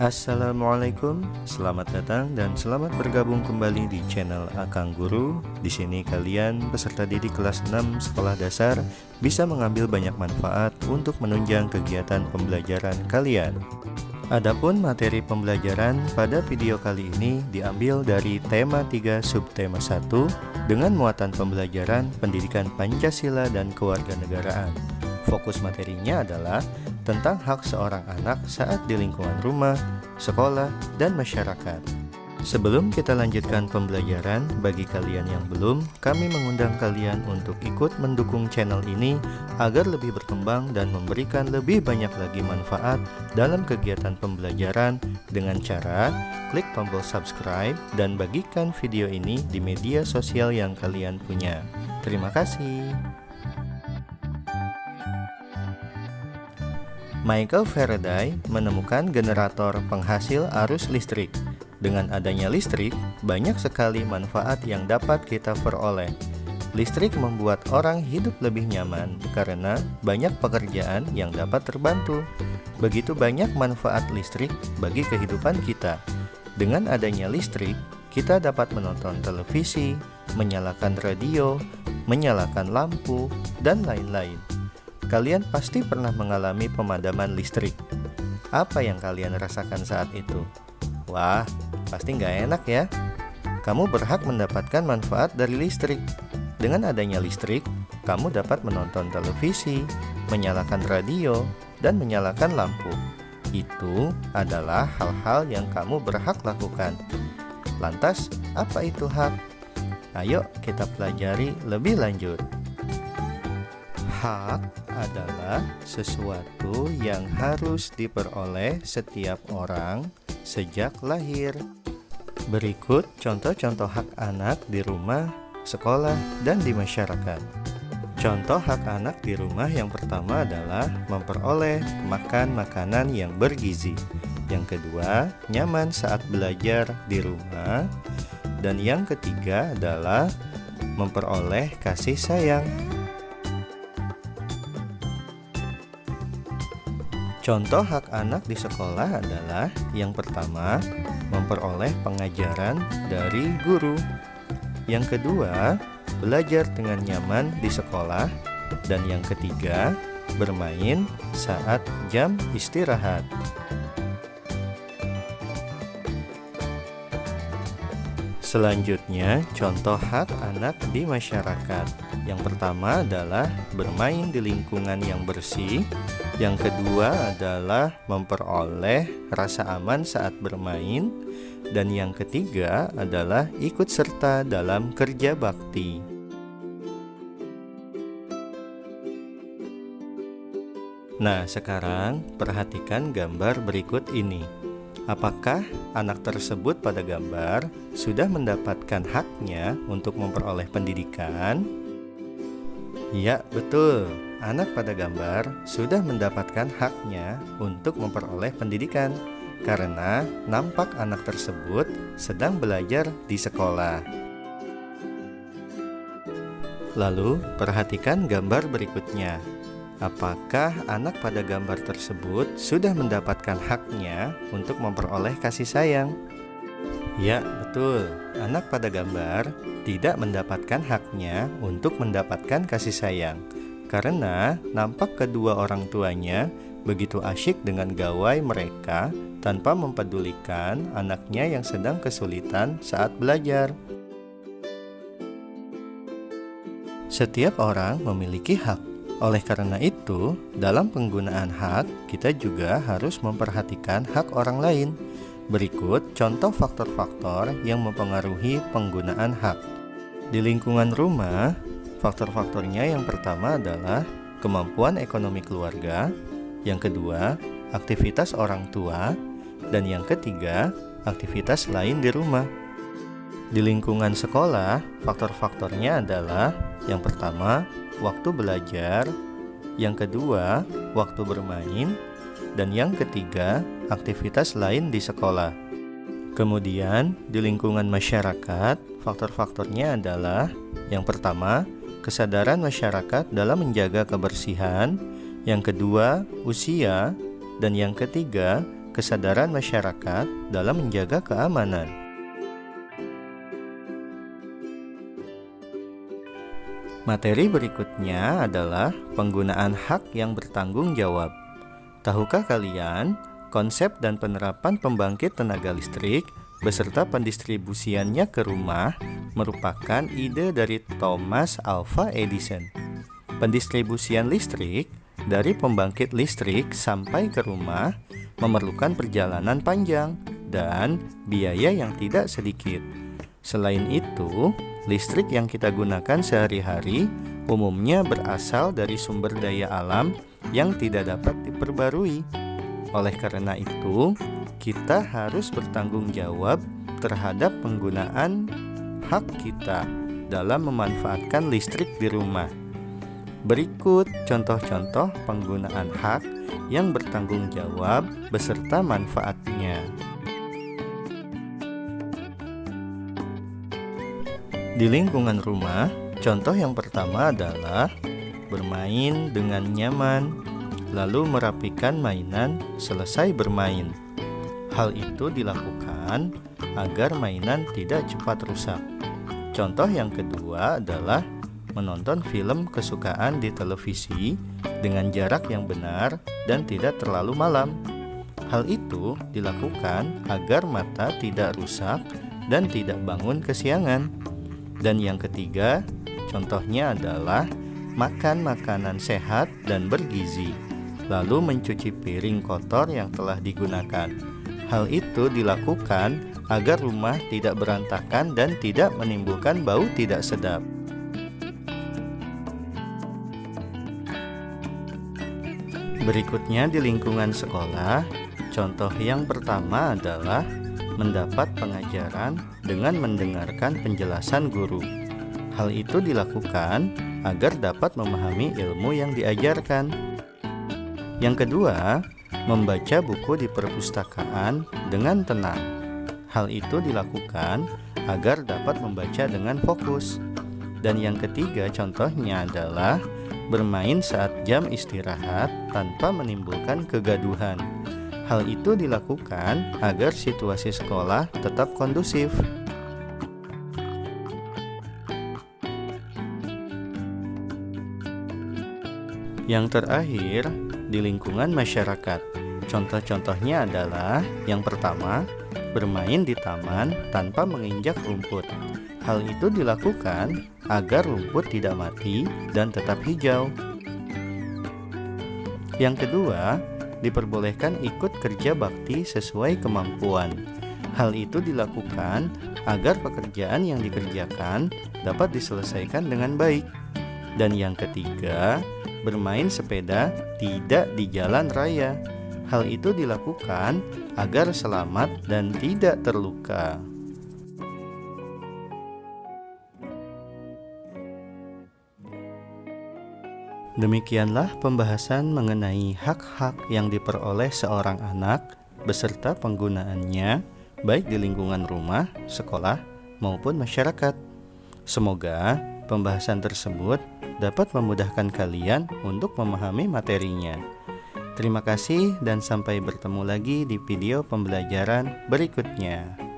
Assalamualaikum, selamat datang dan selamat bergabung kembali di channel Akang Guru. Di sini kalian peserta didik kelas 6 sekolah dasar bisa mengambil banyak manfaat untuk menunjang kegiatan pembelajaran kalian. Adapun materi pembelajaran pada video kali ini diambil dari tema 3 subtema 1 dengan muatan pembelajaran pendidikan Pancasila dan kewarganegaraan. Fokus materinya adalah tentang hak seorang anak saat di lingkungan rumah, sekolah, dan masyarakat. Sebelum kita lanjutkan pembelajaran, bagi kalian yang belum, kami mengundang kalian untuk ikut mendukung channel ini agar lebih berkembang dan memberikan lebih banyak lagi manfaat dalam kegiatan pembelajaran dengan cara klik tombol subscribe dan bagikan video ini di media sosial yang kalian punya. Terima kasih. Michael Faraday menemukan generator penghasil arus listrik. Dengan adanya listrik, banyak sekali manfaat yang dapat kita peroleh. Listrik membuat orang hidup lebih nyaman karena banyak pekerjaan yang dapat terbantu. Begitu banyak manfaat listrik bagi kehidupan kita. Dengan adanya listrik, kita dapat menonton televisi, menyalakan radio, menyalakan lampu, dan lain-lain. Kalian pasti pernah mengalami pemadaman listrik. Apa yang kalian rasakan saat itu? Wah, pasti nggak enak ya. Kamu berhak mendapatkan manfaat dari listrik. Dengan adanya listrik, kamu dapat menonton televisi, menyalakan radio, dan menyalakan lampu. Itu adalah hal-hal yang kamu berhak lakukan. Lantas, apa itu hak? Ayo kita pelajari lebih lanjut. Hak adalah sesuatu yang harus diperoleh setiap orang sejak lahir. Berikut contoh-contoh hak anak di rumah, sekolah, dan di masyarakat. Contoh hak anak di rumah yang pertama adalah memperoleh makan makanan yang bergizi. Yang kedua, nyaman saat belajar di rumah. Dan yang ketiga adalah memperoleh kasih sayang. Contoh hak anak di sekolah adalah yang pertama, memperoleh pengajaran dari guru. Yang kedua, belajar dengan nyaman di sekolah. Dan yang ketiga, bermain saat jam istirahat. Selanjutnya, contoh hak anak di masyarakat. Yang pertama adalah bermain di lingkungan yang bersih. Yang kedua adalah memperoleh rasa aman saat bermain. Dan yang ketiga adalah ikut serta dalam kerja bakti. Nah, sekarang perhatikan gambar berikut ini. Apakah anak tersebut pada gambar sudah mendapatkan haknya untuk memperoleh pendidikan? Ya, betul. Anak pada gambar sudah mendapatkan haknya untuk memperoleh pendidikan karena nampak anak tersebut sedang belajar di sekolah. Lalu, perhatikan gambar berikutnya. Apakah anak pada gambar tersebut sudah mendapatkan haknya untuk memperoleh kasih sayang? Ya, betul. Anak pada gambar tidak mendapatkan haknya untuk mendapatkan kasih sayang karena nampak kedua orang tuanya begitu asyik dengan gawai mereka tanpa mempedulikan anaknya yang sedang kesulitan saat belajar. Setiap orang memiliki hak. Oleh karena itu, dalam penggunaan hak, kita juga harus memperhatikan hak orang lain. Berikut contoh faktor-faktor yang mempengaruhi penggunaan hak. Di lingkungan rumah, faktor-faktornya yang pertama adalah kemampuan ekonomi keluarga, yang kedua, aktivitas orang tua, dan yang ketiga, aktivitas lain di rumah. Di lingkungan sekolah, faktor-faktornya adalah yang pertama, waktu belajar, yang kedua, waktu bermain, dan yang ketiga, aktivitas lain di sekolah. Kemudian, di lingkungan masyarakat, faktor-faktornya adalah yang pertama, kesadaran masyarakat dalam menjaga kebersihan, yang kedua, usia, dan yang ketiga, kesadaran masyarakat dalam menjaga keamanan. Materi berikutnya adalah penggunaan hak yang bertanggung jawab. Tahukah kalian, konsep dan penerapan pembangkit tenaga listrik beserta pendistribusiannya ke rumah merupakan ide dari Thomas Alva Edison. Pendistribusian listrik dari pembangkit listrik sampai ke rumah memerlukan perjalanan panjang dan biaya yang tidak sedikit. Selain itu, listrik yang kita gunakan sehari-hari umumnya berasal dari sumber daya alam yang tidak dapat diperbarui. Oleh karena itu, kita harus bertanggung jawab terhadap penggunaan hak kita dalam memanfaatkan listrik di rumah. Berikut contoh-contoh penggunaan hak yang bertanggung jawab beserta manfaatnya. Di lingkungan rumah, contoh yang pertama adalah bermain dengan nyaman, lalu merapikan mainan selesai bermain. Hal itu dilakukan agar mainan tidak cepat rusak. Contoh yang kedua adalah menonton film kesukaan di televisi dengan jarak yang benar dan tidak terlalu malam. Hal itu dilakukan agar mata tidak rusak dan tidak bangun kesiangan. Dan yang ketiga, contohnya adalah makan makanan sehat dan bergizi, lalu mencuci piring kotor yang telah digunakan. Hal itu dilakukan agar rumah tidak berantakan dan tidak menimbulkan bau tidak sedap. Berikutnya di lingkungan sekolah, contoh yang pertama adalah mendapat pengajaran dengan mendengarkan penjelasan guru. Hal itu dilakukan agar dapat memahami ilmu yang diajarkan. Yang kedua, membaca buku di perpustakaan dengan tenang. Hal itu dilakukan agar dapat membaca dengan fokus. Dan yang ketiga contohnya adalah bermain saat jam istirahat tanpa menimbulkan kegaduhan. Hal itu dilakukan agar situasi sekolah tetap kondusif. Yang terakhir, di lingkungan masyarakat. Contoh-contohnya adalah yang pertama, bermain di taman tanpa menginjak rumput. Hal itu dilakukan agar rumput tidak mati dan tetap hijau. Yang kedua, diperbolehkan ikut kerja bakti sesuai kemampuan. Hal itu dilakukan agar pekerjaan yang dikerjakan dapat diselesaikan dengan baik. Dan yang ketiga, bermain sepeda tidak di jalan raya. Hal itu dilakukan agar selamat dan tidak terluka. Demikianlah pembahasan mengenai hak-hak yang diperoleh seorang anak beserta penggunaannya baik di lingkungan rumah, sekolah, maupun masyarakat. Semoga pembahasan tersebut dapat memudahkan kalian untuk memahami materinya. Terima kasih dan sampai bertemu lagi di video pembelajaran berikutnya.